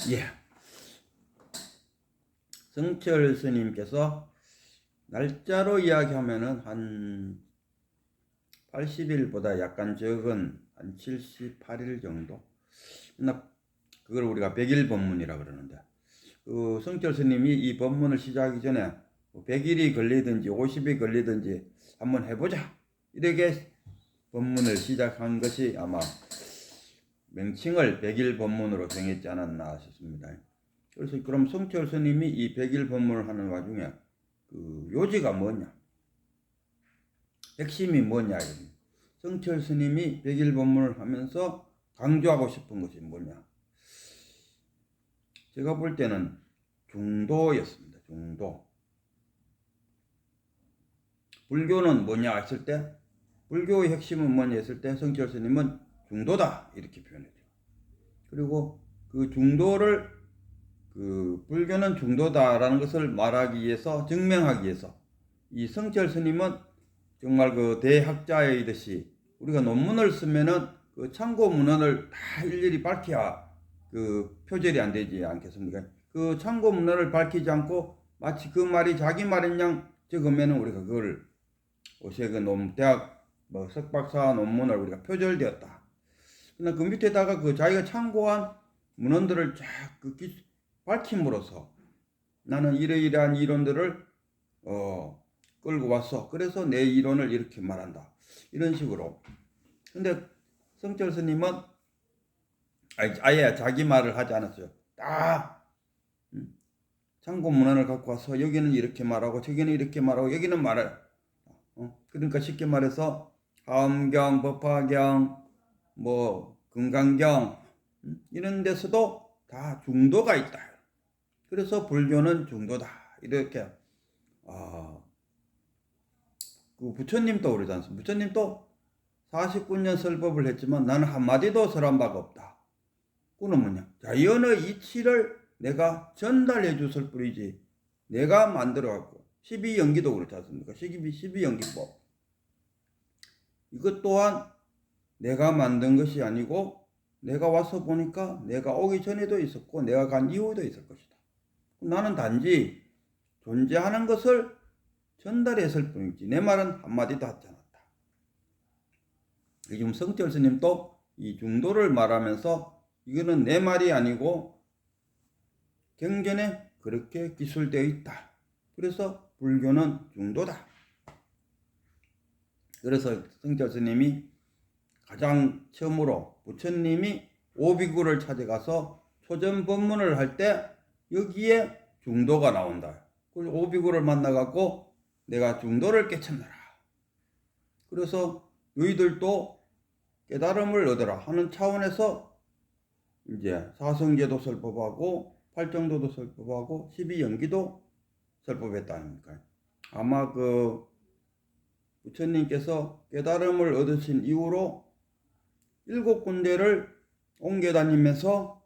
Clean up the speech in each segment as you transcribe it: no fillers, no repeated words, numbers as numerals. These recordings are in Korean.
예. 성철 스님께서 날짜로 이야기하면은 한 80일보다 약간 적은 한 78일 정도. 그걸 우리가 100일 법문이라 그러는데, 그 성철 스님이 이 법문을 시작하기 전에 100일이 걸리든지 50이 걸리든지 한번 해보자, 이렇게 법문을 시작한 것이 아마 명칭을 100일 법문으로 정했지 않았나 싶습니다. 그래서 그럼 성철 스님이 이 100일 법문을 하는 와중에 그 요지가 뭐냐, 핵심이 뭐냐, 성철 스님이 100일 법문을 하면서 강조하고 싶은 것이 뭐냐, 제가 볼 때는 중도였습니다. 중도. 불교는 뭐냐 했을 때, 불교의 핵심은 뭐냐 했을 때 성철 스님은 중도다 이렇게 표현했죠. 그리고 그 중도를, 그 불교는 중도다라는 것을 말하기 위해서, 증명하기 위해서 이 성철 스님은 정말 그 대학자이듯이 우리가 논문을 쓰면은 그 참고 문헌을 다 일일이 밝혀야 그 표절이 안 되지 않겠습니까? 그 참고 문헌을 밝히지 않고 마치 그 말이 자기 말인 양 적으면은 우리가 그걸 옷에 그 대학 뭐 석박사 논문을 우리가 표절되었다. 그러나 그 밑에다가 그 자기가 참고한 문헌들을 쫙 밝힘으로써 나는 이러이러한 이론들을 끌고 왔어. 그래서 내 이론을 이렇게 말한다. 이런 식으로. 근데 성철 스님은 아예 자기 말을 하지 않았어요. 딱 참고 문헌을 갖고 와서 여기는 이렇게 말하고 저기는 이렇게 말하고 여기는 말을 그러니까 쉽게 말해서 하엄경, 법화경, 뭐 금강경 이런 데서도 다 중도가 있다. 그래서 불교는 중도다. 이렇게 그 부처님도 그러지 않습니까? 부처님도 49년 설법을 했지만 나는 한마디도 설한 바가 없다. 그는 뭐냐? 자연의 이치를 내가 전달해 줬을 뿐이지 내가 만들어갖고, 12연기도 그렇지 않습니까? 12연기법. 이것 또한 내가 만든 것이 아니고 내가 와서 보니까 내가 오기 전에도 있었고 내가 간 이후에도 있을 것이다. 나는 단지 존재하는 것을 전달했을 뿐이지 내 말은 한마디도 하지 않았다. 지금 성철 스님도 이 중도를 말하면서 이거는 내 말이 아니고 경전에 그렇게 기술되어 있다. 그래서 불교는 중도다. 그래서 성철 스님이 가장 처음으로 부처님이 오비구를 찾아가서 초전 법문을 할 때 여기에 중도가 나온다. 그래서 오비구를 만나갖고 내가 중도를 깨쳤노라. 그래서 너희들도 깨달음을 얻어라 하는 차원에서 이제 사성제도 설법하고 팔정도도 설법하고 12연기도 설법했다 아닙니까? 아마 그 부처님께서 깨달음을 얻으신 이후로 7군데를 옮겨 다니면서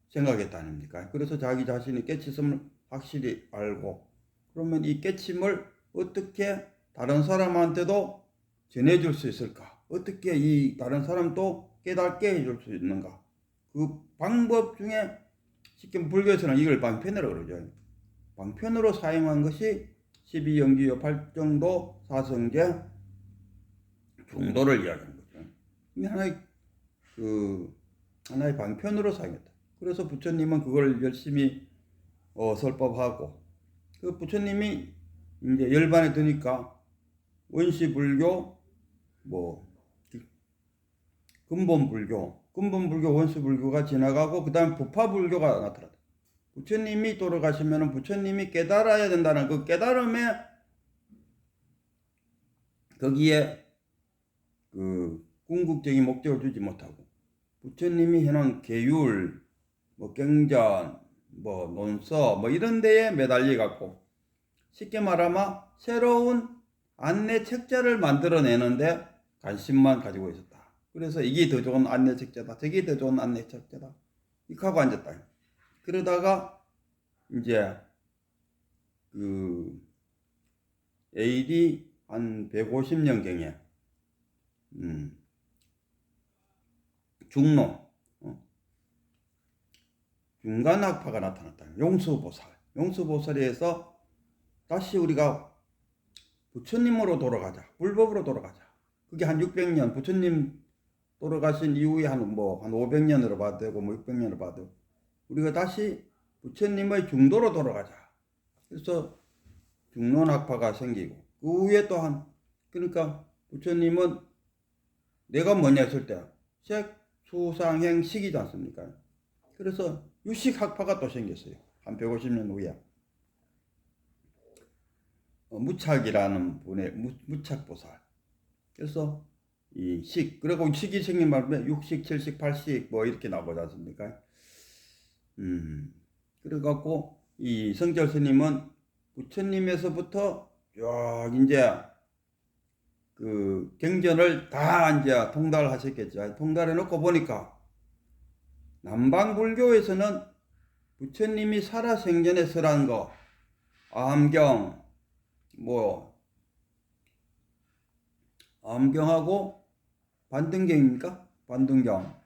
생각했다 아닙니까? 그래서 자기 자신이 깨치심을 확실히 알고, 그러면 이 깨침을 어떻게 다른 사람한테도 전해줄 수 있을까? 어떻게 이 다른 사람도 깨닫게 해줄 수 있는가? 그 방법 중에 쉽게 불교에서는 이걸 방편이라고 그러죠. 방편으로 사용한 것이 12연기요, 팔정도, 사성제, 중도를 이야기하는 거죠. 이 하나의 방편으로 사용했다. 그래서 부처님은 그걸 열심히 설법하고, 그 부처님이 이제 열반에 드니까 원시불교, 뭐 근본불교, 원시불교가 지나가고 그 다음 부파불교가 나타났다. 부처님이 돌아가시면 부처님이 깨달아야 된다는 그 깨달음에, 거기에 그 궁극적인 목적을 주지 못하고 부처님이 해놓은 계율, 뭐 경전, 뭐 논서, 뭐 이런 데에 매달려 갖고 쉽게 말하면 새로운 안내 책자를 만들어내는데 관심만 가지고 있었다. 그래서 이게 더 좋은 안내 책자다, 저게 더 좋은 안내 책자다, 이렇게 하고 앉았다. 그러다가 이제 그 AD 한 150년경에 중노, 중간학파가 나타났다. 용수보살. 용수보살에서 다시 우리가 부처님으로 돌아가자. 불법으로 돌아가자. 그게 한 600년, 부처님 돌아가신 이후에 한 500년으로 봐도 되고, 600년으로 봐도, 우리가 다시 부처님의 중도로 돌아가자. 그래서 중론학파가 생기고, 그 후에 또한, 그러니까 부처님은 내가 뭐냐 했을 때, 색, 수상행, 식이지 않습니까? 그래서 유식학파가 또 생겼어요. 한 150년 후에. 무착이라는 분의 무착보살. 그래서 이 식, 그리고 식이 생긴 말에 6식, 7식, 8식 뭐 이렇게 나오지 않습니까? 그래갖고 이 성철 스님은 부처님에서부터 쭉 이제 그 경전을 다 이제 통달을 하셨겠죠. 통달해 놓고 보니까 남방불교에서는 부처님이 살아생전에 설한 거, 암경, 암경하고 반등경입니까? 반등경.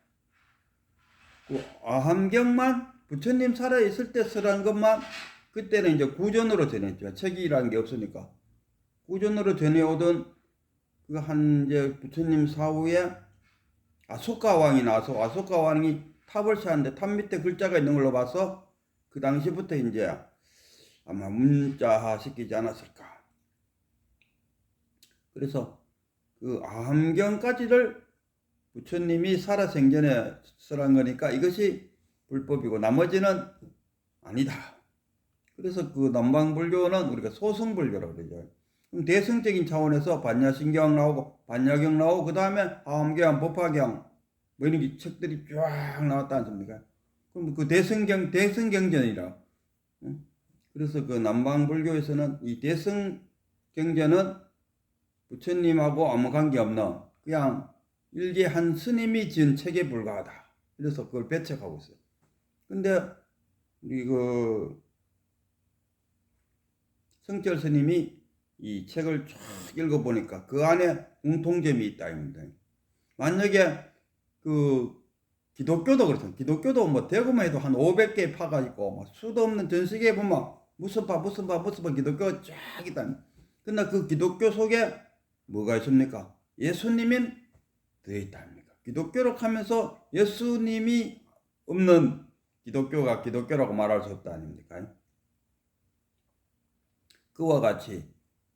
그 아함경만 부처님 살아있을 때 설한 것만 그때는 이제 구전으로 전했죠. 책이라는 게 없으니까. 구전으로 전해오던 그 한 이제 부처님 사후에 아소카 왕이 나와서 아소카 왕이 탑을 쌓았는데 탑 밑에 글자가 있는 걸로 봐서 그 당시부터 이제 아마 문자화 시키지 않았을까. 그래서 그 아함경까지를 부처님이 살아생전에 설한 거니까 이것이 불법이고 나머지는 아니다. 그래서 그 남방불교는 우리가 소승불교라고 그러죠. 그럼 대승적인 차원에서 반야신경 나오고 반야경 나오고 그 다음에 아함경, 법화경 뭐 이런 책들이 쫙 나왔다 않습니까? 그럼 그 대승경전이라. 그래서 그 남방불교에서는 이 대승경전은 부처님하고 아무 관계없는 그냥 일개 한 스님이 지은 책에 불과하다. 그래서 그걸 배척하고 있어요. 근데 우리 그 성철 스님이 이 책을 쫙 읽어보니까 그 안에 공통점이 있다. 만약에 그 기독교도 그렇잖아요. 기독교도 뭐 대구만 해도 한 500개 파가 있고 뭐 수도 없는 전 세계에 보면 무슨 파 기독교가 쫙 있다. 그러나 그 기독교 속에 뭐가 있습니까? 예수님은 들어있다 아닙니까? 기독교로 하면서 예수님이 없는 기독교가 기독교라고 말할 수 없다 아닙니까? 그와 같이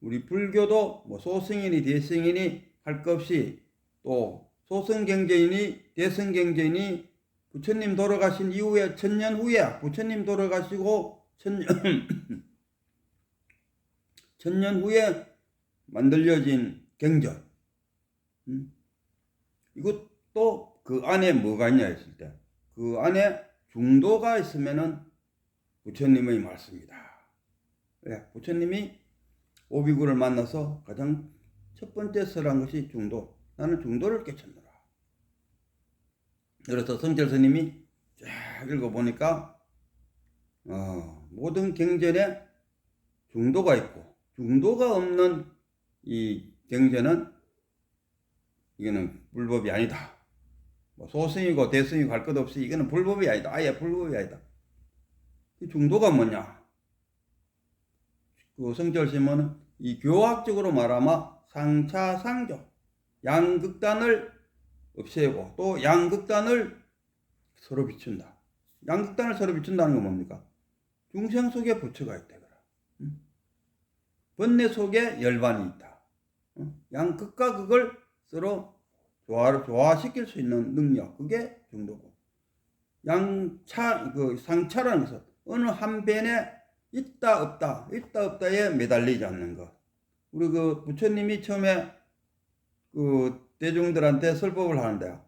우리 불교도 뭐 소승인이 대승인이 할 것 없이 또 소승경제인이 대승경제인이 부처님 돌아가신 이후에 1000년 후에 부처님 돌아가시고 1000년 후에 만들어진 경전. 이것도 그 안에 뭐가 있냐 했을 때 그 안에 중도가 있으면은 부처님의 말씀이다. 부처님이 오비구를 만나서 가장 첫 번째 설한 것이 중도. 나는 중도를 깨쳤노라. 그래서 성철 스님이 쫙 읽어보니까 모든 경전에 중도가 있고 중도가 없는 이 경전은 이거는 불법이 아니다. 뭐 소승이고 대승이고 할 것 없이 이거는 불법이 아니다. 아예 불법이 아니다. 그 중도가 뭐냐? 그 성철 스님은 이 교학적으로 말하면 상차상조, 양극단을 없애고 또 양극단을 서로 비춘다. 양극단을 서로 비춘다는 건 뭡니까? 중생 속에 부처가 있다. 번뇌 속에 열반이 있다. 양극과 극을 서로 조화시킬 수 있는 능력, 그게 중도고. 상차라는 것은 어느 한 변에 있다 없다에 매달리지 않는 것. 우리 그 부처님이 처음에 그 대중들한테 설법을 하는데요.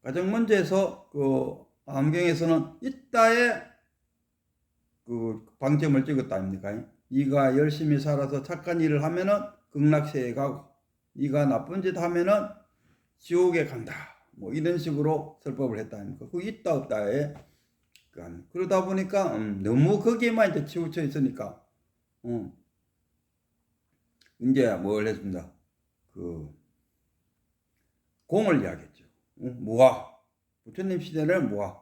가장 먼저에서 그 암경에서는 있다에 그 방점을 찍었다 아닙니까? 네가 열심히 살아서 착한 일을 하면은 극락세에 가고, 네가 나쁜 짓 하면은 지옥에 간다. 뭐 이런 식으로 설법을 했다 아닙니까? 그 있다 없다에 그러다 보니까 너무 거기에만 이제 치우쳐 있으니까 이제 뭘 했습니다. 그 공을 이야기했죠. 무아. 부처님 시대는 무아.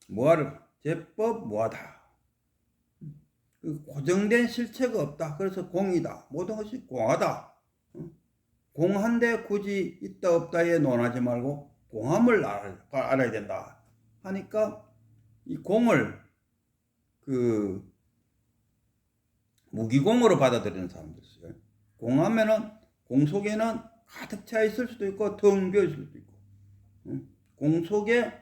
무아를 제법 무하다. 그 고정된 실체가 없다. 그래서 공이다. 모든 것이 공하다. 공한데 굳이 있다 없다에 논하지 말고 공함을 알아야 된다 하니까 이 공을 그 무기공으로 받아들이는 사람들 있어요. 공하면은 공 속에는 가득 차 있을 수도 있고 텅 비어 있을 수도 있고, 공 속에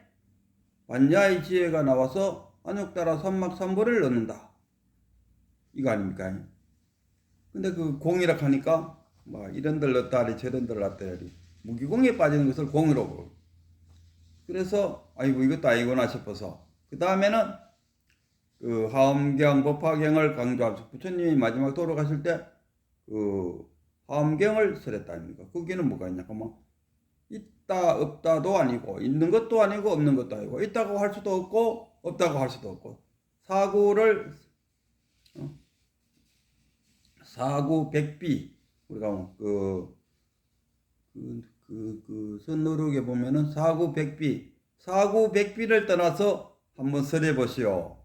반야의 지혜가 나와서 안욕따라 삼막삼보를 넣는다 이거 아닙니까? 근데 그 공이라 하니까 막 이런들 넣었다리 저런들 넣었다리 무기공에 빠지는 것을 공으로 보고, 그래서 아이고 이것도 아니구나 싶어서 그 다음에는 그 하엄경 법화경을 강조하면서 부처님이 마지막 돌아가실 때 그 하엄경을 설했다 아닙니까? 거기는 뭐가 있냐 하면 있다 없다도 아니고 있는 것도 아니고 없는 것도 아니고 있다고 할 수도 없고 없다고 할 수도 없고 사구를 사구백비 우리가 선누룩에 보면은 사구백비를 떠나서 한번 설해 보시오.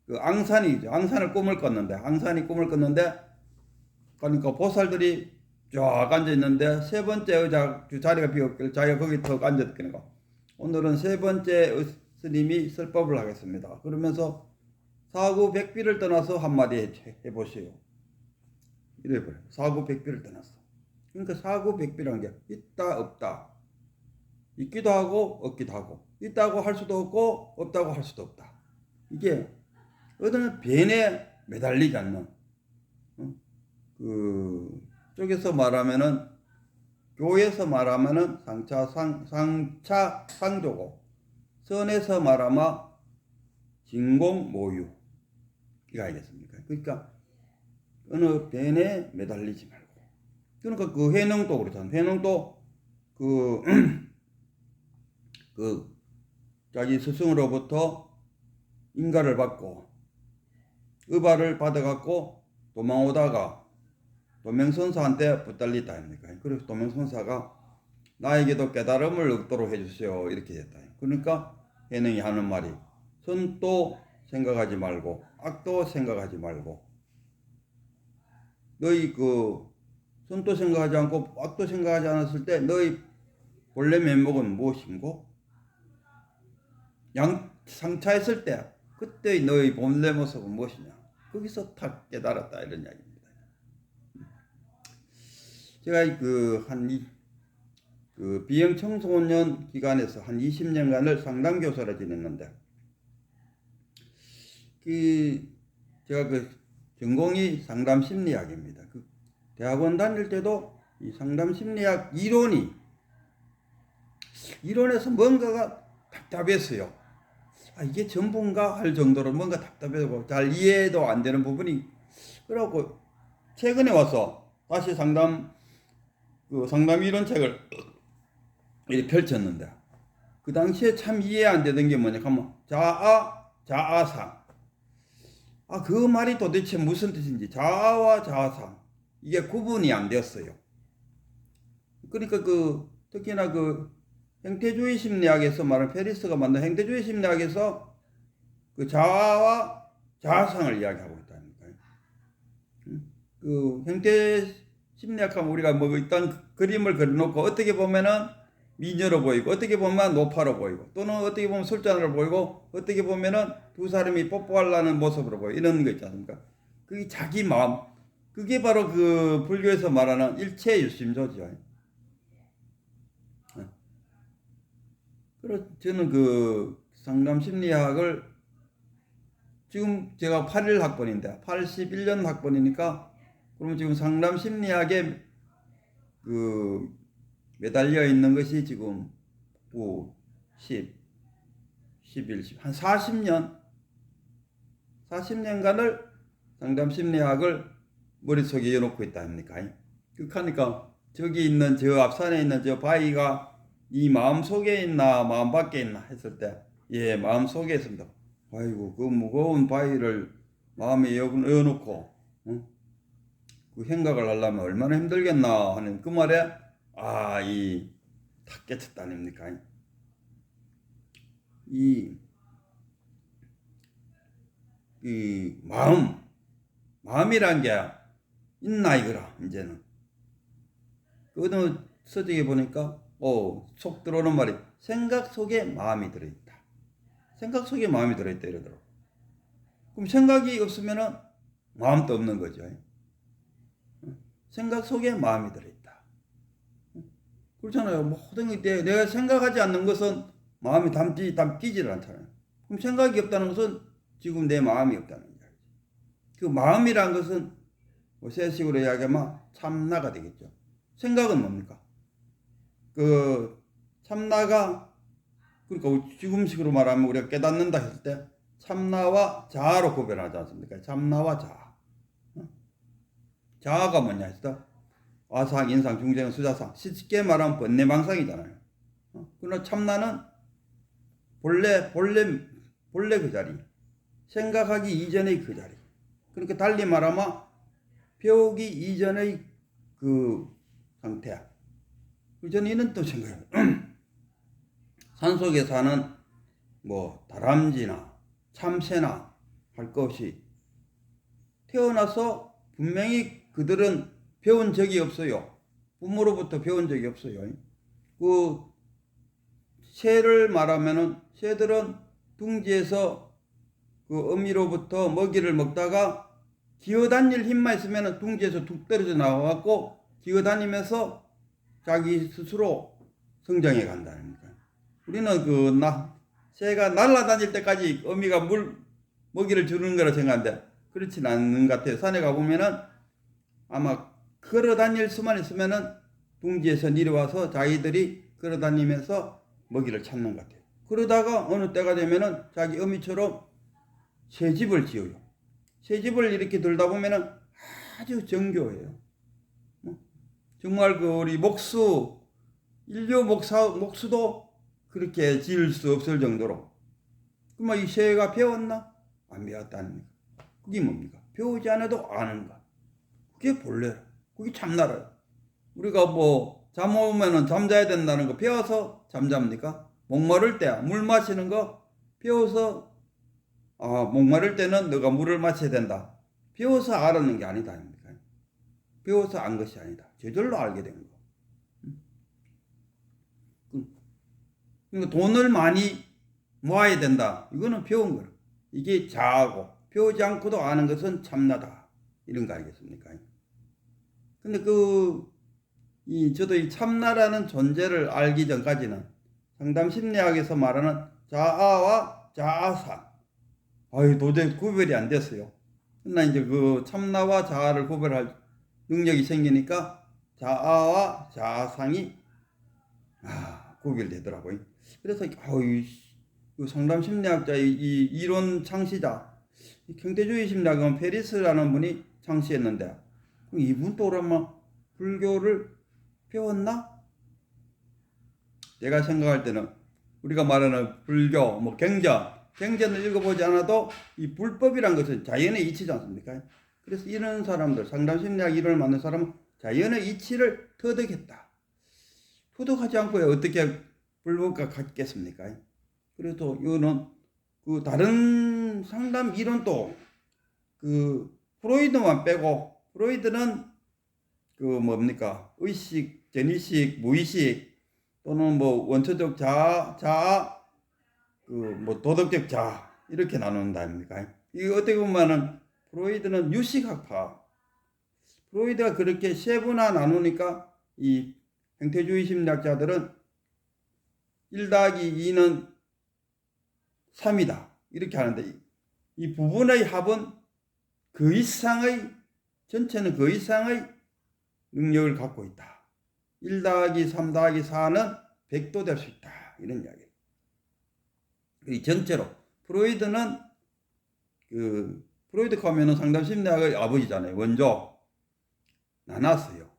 그 앙산이죠. 앙산을 꿈을 꿨는데 앙산이 꿈을 꿨는데 그러니까 보살들이 쫙 앉아 있는데 세 번째 의자 자리가 비었길 자기가 거기 더 앉았거든요. 오늘은 세 번째 스님이 설법을 하겠습니다. 그러면서 사구백비를 떠나서 한마디 해보시오. 이래 버려. 사구백비를 떠났어. 그러니까 사구백비라는 게 있다 없다, 있기도 하고 없기도 하고, 있다고 할 수도 없고 없다고 할 수도 없다. 이게 어떤 변에 매달리지 않는 그 쪽에서 말하면은 교에서 말하면은 상차 상조고 선에서 말하면 진공모유 이거 알겠습니까? 그러니까 어느 변에 매달리지 말고, 그러니까 그 회능도 그렇잖아요. 회능도 그 자기 스승으로부터 인가를 받고 의발을 받아갖고 도망오다가 도명선사한테 붙달리다 아닙니까? 그래서 도명선사가 나에게도 깨달음을 얻도록 해주세요 이렇게 됐다. 그러니까 해능이 하는 말이 선도 생각하지 말고 악도 생각하지 말고, 너희 그 선도 생각하지 않고 악도 생각하지 않았을 때 너희 본래 면목은 무엇인고? 상차했을 때 그때의 너희 본래 모습은 무엇이냐? 거기서 탁 깨달았다 이런 이야기입니다. 제가 그 비형 청소년 기관에서 한 20년간을 상담교사를 지냈는데 제가 그 전공이 상담심리학입니다. 그 대학원 다닐 때도 이 상담심리학 이론에서 뭔가가 답답했어요. 이게 전부인가 할 정도로 뭔가 답답하고 잘 이해도 안 되는 부분이, 그래갖고 최근에 와서 다시 상담 이론 책을 이렇게 펼쳤는데 그 당시에 참 이해 안 되던 게 뭐냐 하면 자아상, 그 말이 도대체 무슨 뜻인지, 자아와 자아상 이게 구분이 안 되었어요. 그러니까 특히나 행태주의 심리학에서 말하는 페리스가 만든 행태주의 심리학에서 그 자아와 자아상을 이야기하고 있다니까요. 그 행태 심리학하면 우리가 일단 그림을 그려놓고 어떻게 보면은 미녀로 보이고 어떻게 보면 노파로 보이고 또는 어떻게 보면 술잔으로 보이고 어떻게 보면은 두 사람이 뽀뽀하려는 모습으로 보이고 이런 거 있지 않습니까? 그게 자기 마음, 그게 바로 그 불교에서 말하는 일체유심조죠. 그래서 저는 그 상담심리학을 지금 제가 81학번인데 81년 학번이니까 그러면 지금 상담심리학에 매달려 있는 것이 지금 9, 10, 11, 10, 한 40년간을 상담심리학을 머릿속에 이어놓고 있다 아닙니까? 그러니까 저기 있는 저 앞산에 있는 저 바위가 이 마음 속에 있나 마음 밖에 있나 했을 때 마음 속에 있습니다. 아이고 그 무거운 바위를 마음에 이어놓고 그 생각을 하려면 얼마나 힘들겠나 하는 그 말에 탁 깨쳤다 아닙니까? 이 마음이란 게 있나 이거라 이제는. 그 어느 서적에 보니까 속 들어오는 말이 생각 속에 마음이 들어있다. 생각 속에 마음이 들어있다 이러더라고. 그럼 생각이 없으면은 마음도 없는 거죠. 생각 속에 마음이 들어있다. 그렇잖아요. 모든 게 내가 생각하지 않는 것은 마음이 담기질 않잖아요. 그럼 생각이 없다는 것은 지금 내 마음이 없다는 거죠. 그 마음이란 것은 세식으로 이야기하면 참나가 되겠죠. 생각은 뭡니까? 그 참나가 그러니까 지금식으로 말하면 우리가 깨닫는다 했을 때 참나와 자아로 구별하지 않습니까? 참나와 자아. 자아가 뭐냐 했을 때 와상, 인상, 중생, 수자상 쉽게 말하면 번뇌망상이잖아요. 그러나 참나는 본래 그 자리, 생각하기 이전의 그 자리. 그러니까 달리 말하면 배우기 이전의 그 상태야. 저는 이런 또 생각해요. 산속에 사는 다람쥐나 참새나 할 것 없이 태어나서 분명히 그들은 배운 적이 없어요. 부모로부터 배운 적이 없어요. 그 새를 말하면은 새들은 둥지에서 그 어미로부터 먹이를 먹다가 기어다닐 힘만 있으면은 둥지에서 툭 떨어져 나와갖고 기어다니면서 자기 스스로 성장해 간다는 거예요. 우리는 새가 날아다닐 때까지 어미가 먹이를 주는 거라 생각하는데 그렇진 않는 것 같아요. 산에 가보면은 아마 걸어다닐 수만 있으면은 둥지에서 내려와서 자기들이 걸어다니면서 먹이를 찾는 것 같아요. 그러다가 어느 때가 되면은 자기 어미처럼 새집을 지어요. 새집을 이렇게 들다 보면은 아주 정교해요. 정말 우리 인류 목수도 그렇게 지을 수 없을 정도로. 그러면 이 새가 배웠나? 안 배웠다는 거. 그게 뭡니까? 배우지 않아도 아는 것. 그게 본래라. 그게 참나라. 우리가 잠 오면은 잠자야 된다는 거 배워서 잠잡니까? 목마를 때 물 마시는 거 배워서 목마를 때는 너가 물을 마셔야 된다. 배워서 알았는 게 아니다. 아닙니까? 배워서 안 것이 아니다. 저절로 알게 된 거. 그러니까 돈을 많이 모아야 된다. 이거는 배운 거예요. 이게 자아고 배우지 않고도 아는 것은 참나다. 이런 거 알겠습니까? 근데 저도 이 참나라는 존재를 알기 전까지는 상담 심리학에서 말하는 자아와 자아상. 도저히 구별이 안 됐어요. 그러나 이제 그 참나와 자아를 구별할 능력이 생기니까 자아와 자아상이 구별되더라고요. 그래서 그 상담 심리학자의 이 이론 창시자 경태주의 심리학은 페리스라는 분이 창시했는데 이분도 그러면 불교를 배웠나? 내가 생각할 때는 우리가 말하는 불교, 경전을 읽어보지 않아도 이 불법이란 것은 자연의 이치지 않습니까? 그래서 이런 사람들, 상담 심리학 이론을 만든 사람은 자연의 이치를 터득했다. 터득하지 않고 어떻게 불법과 같겠습니까? 그래서 이거는 그 다른 상담 이론도 프로이드만 빼고 프로이드는 의식, 전의식, 무의식 또는 원초적 자아, 도덕적 자아 이렇게 나눈다 아닙니까? 이거 어떻게 보면은 프로이드는 유식학파. 프로이드가 그렇게 세분화 나누니까 이 행태주의 심리학자들은 1 더하기 2는 3이다. 이렇게 하는데 이 부분의 합은 전체는 그 이상의 능력을 갖고 있다. 1 더하기 3 더하기 4는 100도 될 수 있다. 이런 이야기예요. 이 전체로 프로이드는 프로이드 가면은 상담 심리학의 아버지잖아요. 원조 나눴어요.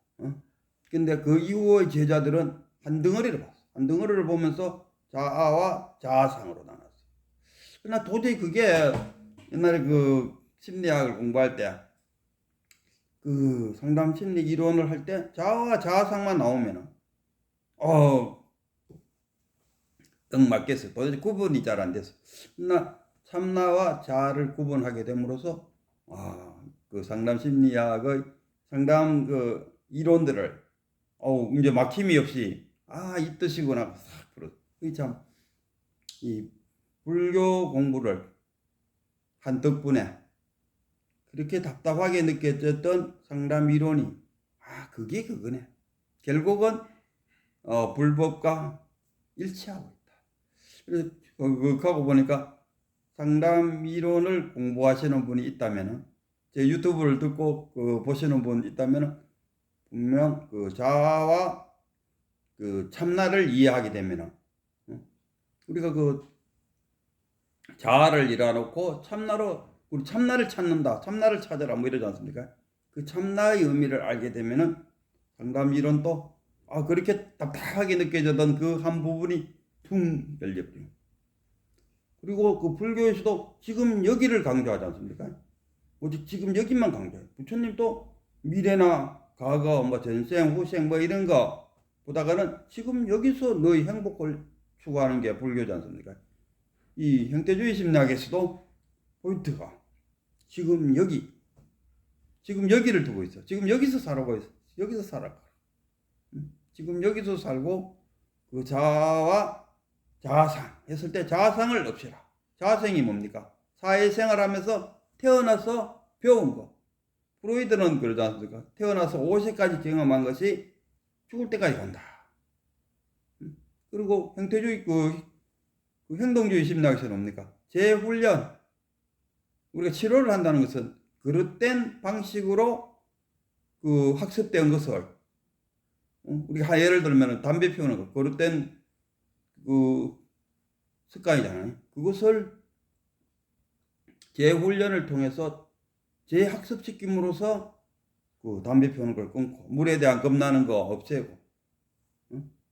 근데 그 이후의 제자들은 한 덩어리를 봤어. 한 덩어리를 보면서 자아와 자아상으로 나눴어요. 그러나 도저히 그게 옛날에 심리학을 공부할 때 상담 심리 이론을 할 때 자아와 자아상만 나오면은 딱 맞겠어요. 도대체 구분이 잘 안 됐어. 그러나 참나와 자아를 구분하게 됨으로써 그 상담 심리학의 상담 그 이론들을 이제 막힘이 없이 이 뜻이구나 싹 풀어. 이 불교 공부를 한 덕분에 그렇게 답답하게 느껴졌던 상담 이론이 그게 그거네. 결국은 불법과 일치하고 있다. 그래서 그하고 보니까 상담 이론을 공부하시는 분이 있다면은, 제 유튜브를 듣고 보시는 분 있다면은 분명 그 자아와 그 참나를 이해하게 되면은 우리가 그 자아를 이뤄놓고 우리 참나를 찾는다, 참나를 찾아라 뭐 이러지 않습니까? 그 참나의 의미를 알게 되면은 상담 이론도 그렇게 답답하게 느껴졌던 그 한 부분이 퉁 열려버려요. 그리고 그 불교에서도 지금 여기를 강조하지 않습니까? 오직 지금 여기만 강조해요. 부처님도 미래나 과거, 뭐 전생, 후생 뭐 이런 거 보다가는 지금 여기서 너의 행복을 추구하는 게 불교지 않습니까? 이 형태주의 심리학에서도 포인트가 지금 여기를 두고 있어. 지금 여기서 살아가고 있어. 여기서 살아가. 지금 여기서 살고 그 자아와 자아상 했을 때 자아상을 없애라. 자아상이 뭡니까? 사회생활하면서 태어나서 배운 거. 프로이드는 그러지 않습니까? 태어나서 5세까지 경험한 것이 죽을 때까지 간다. 그리고 형태주의 그 행동주의 심리학에서는 뭡니까? 재훈련. 우리가 치료를 한다는 것은 그릇된 방식으로 그 학습된 것을 우리가 예를 들면 담배 피우는 거 그릇된 그 습관이잖아요. 그것을 재훈련을 통해서 재학습시킴으로써 그 담배 피우는 걸 끊고 물에 대한 겁나는 거 없애고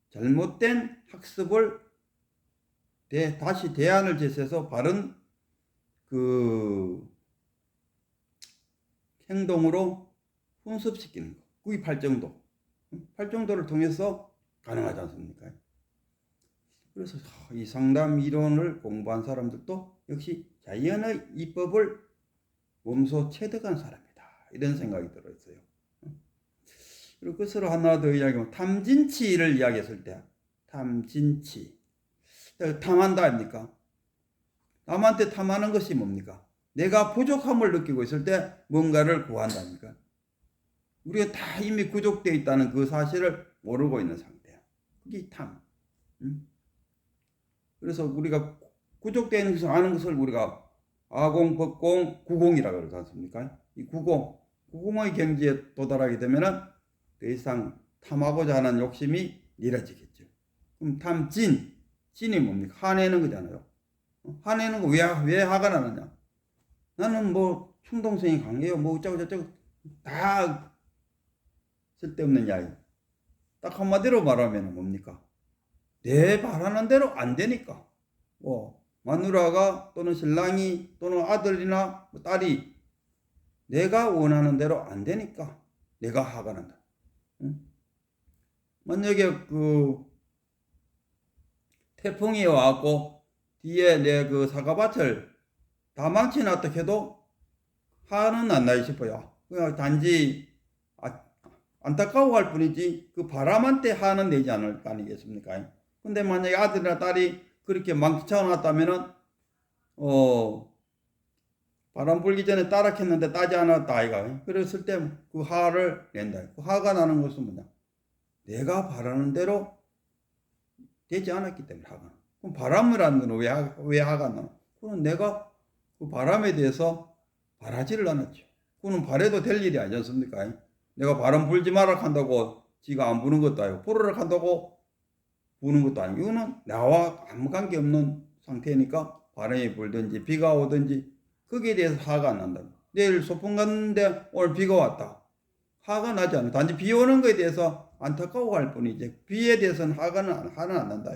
잘못된 학습을 다시 대안을 제시해서 바른 그 행동으로 훈습시키는 거. 그게 팔정도. 팔정도를 통해서 가능하지 않습니까? 그래서 이 상담 이론을 공부한 사람들도 역시 자연의 이법을 몸소 체득한 사람이다. 이런 생각이 들었어요. 그리고 끝으로 하나 더 이야기하면 탐진치를 이야기했을 때 탐진치. 탐한다 아닙니까? 남한테 탐하는 것이 뭡니까? 내가 부족함을 느끼고 있을 때 뭔가를 구한다니까. 우리가 다 이미 구족되어 있다는 그 사실을 모르고 있는 상태야. 그게 탐. 그래서 우리가 구족되어 있는 것을 아는 것을 우리가 아공, 법공, 구공이라고 그러지 않습니까? 이 구공의 경지에 도달하게 되면은 더 이상 탐하고자 하는 욕심이 이뤄지겠죠. 그럼 진이 뭡니까? 화내는 거잖아요. 화내는 거 왜 화가 나느냐? 나는 뭐 충동성이 강해요. 뭐 어쩌고 저쩌고 다 쓸데없는 이야기. 딱 한마디로 말하면 뭡니까? 내 바라는 대로 안 되니까. 마누라가 또는 신랑이 또는 아들이나 딸이 내가 원하는 대로 안 되니까 내가 화가 난다. 만약에 그 태풍이 와갖고 뒤에 내 그 사과밭을 다 망치놨다 해도 화는 안 나이 싶어요. 그냥 단지 안타까워할 뿐이지 그 바람한테 화는 내지 않을 거 아니겠습니까? 근데 만약에 아들이나 딸이 그렇게 망쳐놨다면은 바람 불기 전에 따라 켰는데 따지 않았다 아이가. 그랬을 때 그 화를 낸다. 그 화가 나는 것은 뭐냐? 내가 바라는 대로 되지 않았기 때문에 화가 나. 그럼 바람이라는 건 왜 화가 나? 그건 내가 그 바람에 대해서 바라지를 않았죠. 그건 바래도 될 일이 아니지 않습니까? 내가 바람 불지 마라 한다고 지가 안 부는 것도 아니고 불으라 한다고 부는 것도 아니고 이거는 나와 아무 관계 없는 상태니까 바람이 불든지 비가 오든지 거기에 대해서 화가 안 난다. 내일 소풍 갔는데 오늘 비가 왔다. 화가 나지 않아. 단지 비 오는 것에 대해서 안타까워할 뿐이지 비에 대해서는 화는 안 난다.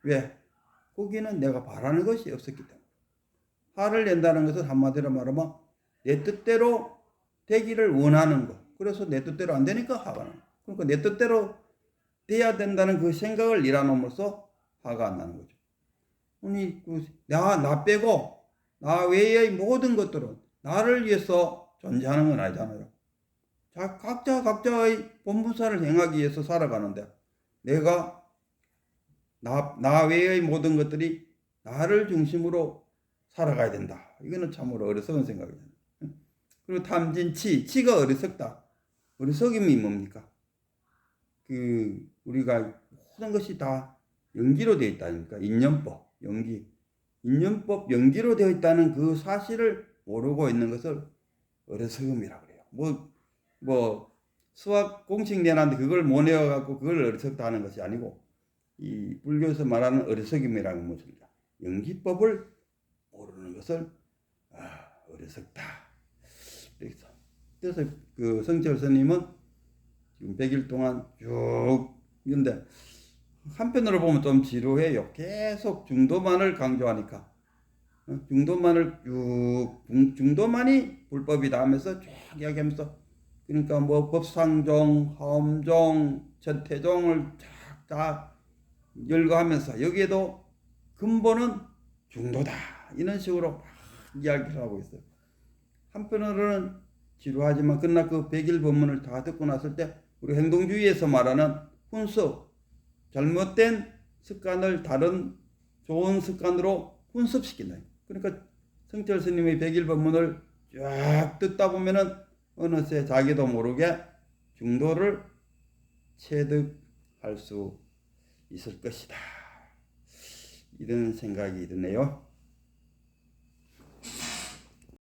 왜? 거기는 내가 바라는 것이 없었기 때문에. 화를 낸다는 것은 한마디로 말하면 내 뜻대로 되기를 원하는 것. 그래서 내 뜻대로 안 되니까 화가 나. 그러니까 내 뜻대로 돼야 된다는 그 생각을 일어남으로써 화가 안 나는 거죠. 아니 나 빼고 나 외의 모든 것들은 나를 위해서 존재하는 건 아니잖아요. 자, 각자의 본분사를 행하기 위해서 살아가는데 내가 나 외의 모든 것들이 나를 중심으로 살아가야 된다. 이거는 참으로 어리석은 생각이잖아요. 그리고 탐진치, 치가 어리석다. 어리석임이 뭡니까? 우리가 모든 것이 다 연기로 되어 있다니까. 인연법, 연기. 인연법, 연기로 되어 있다는 그 사실을 모르고 있는 것을 어리석음이라고 그래요. 수학 공식 내놨는데 그걸 못 외워갖고 그걸 어리석다 하는 것이 아니고, 이 불교에서 말하는 어리석임이라는 것입니다. 연기법을 모르는 것을 어리석다. 그래서 그 성철 스님은 지금 100일 동안 쭉 있는데 한편으로 보면 좀 지루해요. 계속 중도만을 강조하니까. 중도만을 중도만이 불법이다 하면서 쭉 이야기하면서, 그러니까 뭐 법상종, 화엄종, 천태종을 쫙 열거하면서 여기에도 근본은 중도다 이런 식으로 막 이야기를 하고 있어요. 한편으로는 지루하지만 끝나 그 100일 법문을 다 듣고 났을 때 우리 행동주의에서 말하는 훈습, 잘못된 습관을 다른 좋은 습관으로 훈습시킨다. 그러니까 성철 스님의 100일 법문을 쫙 듣다 보면은 어느새 자기도 모르게 중도를 체득할 수 있을 것이다. 이런 생각이 드네요.